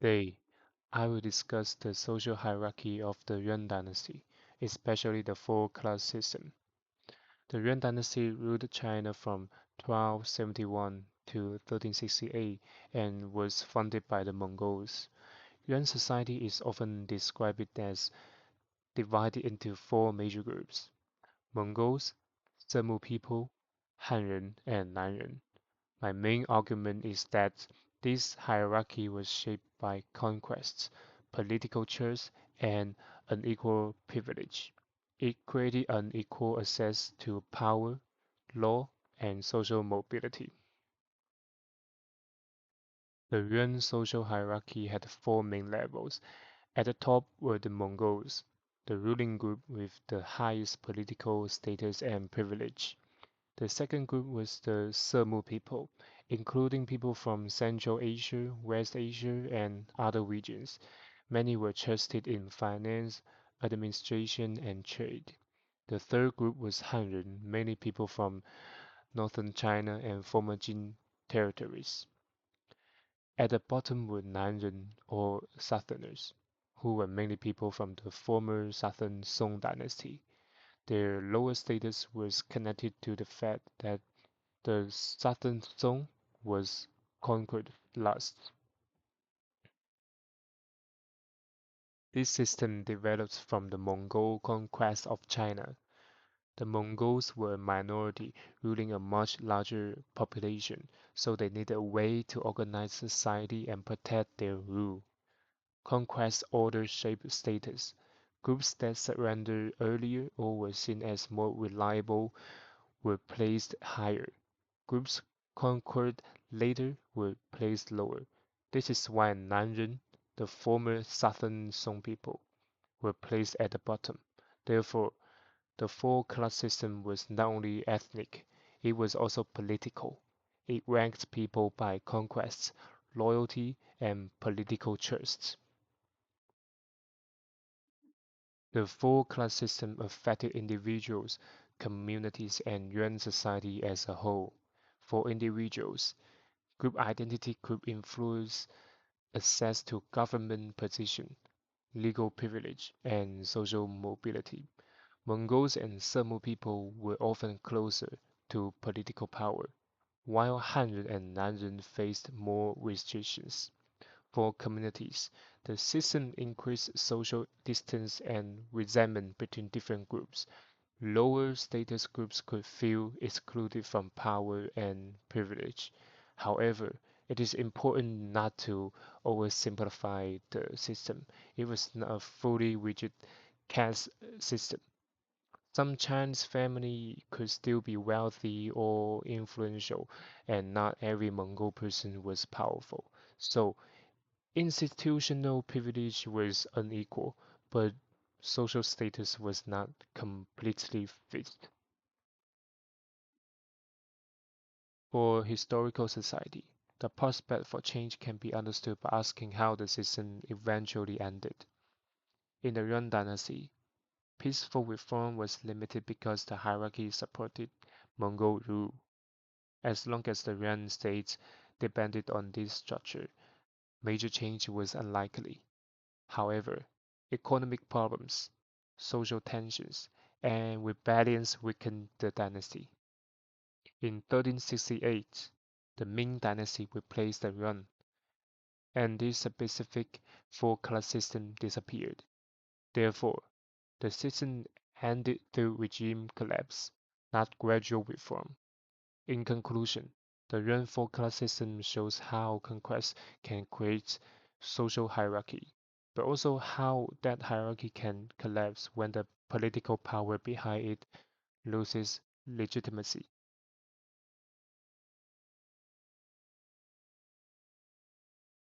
Today, I will discuss the social hierarchy of the Yuan dynasty, especially the four-class system. The Yuan dynasty ruled China from 1271 to 1368 and was founded by the Mongols. Yuan society is often described as divided into four major groups: Mongols, Semu people, Han and Nan. My main argument is that this hierarchy was shaped by conquests, political chores, and unequal privilege. It created unequal access to power, law, and social mobility. The Yuan social hierarchy had four main levels. At the top were the Mongols, the ruling group with the highest political status and privilege. The second group was the Semu people, including people from Central Asia, West Asia, and other regions. Many were trusted in finance, administration, and trade. The third group was Han, many people from northern China and former Jin territories. At the bottom were Nan or Southerners, who were mainly people from the former Southern Song dynasty. Their lower status was connected to the fact that the southern Song was conquered last. This system developed from the Mongol conquest of China. The Mongols were a minority ruling a much larger population, so they needed a way to organize society and protect their rule. Conquest order shaped status. Groups that surrendered earlier or were seen as more reliable were placed higher. Groups conquered later were placed lower. This is why Nanren, the former southern Song people, were placed at the bottom. Therefore, the four-class system was not only ethnic, it was also political. It ranked people by conquests, loyalty, and political trusts. The four-class system affected individuals, communities, and Yuan society as a whole. For individuals, group identity could influence access to government position, legal privilege, and social mobility. Mongols and Semu people were often closer to political power, while Han and Nan faced more restrictions. For communities, the system increased social distance and resentment between different groups. Lower status groups could feel excluded from power and privilege. However, it is important not to oversimplify the system. It was not a fully rigid caste system. Some Chinese family could still be wealthy or influential, and not every Mongol person was powerful. So institutional privilege was unequal, but social status was not completely fixed. For historical society, the prospect for change can be understood by asking how the system eventually ended. In the Yuan dynasty, peaceful reform was limited because the hierarchy supported Mongol rule. As long as the Yuan states depended on this structure, major change was unlikely. However, economic problems, social tensions, and rebellions weakened the dynasty. In 1368, the Ming dynasty replaced the Yuan, and this specific four-class system disappeared. Therefore, the system ended through regime collapse, not gradual reform. In conclusion, the Yuan four-class system shows how conquest can create social hierarchy, but also how that hierarchy can collapse when the political power behind it loses legitimacy.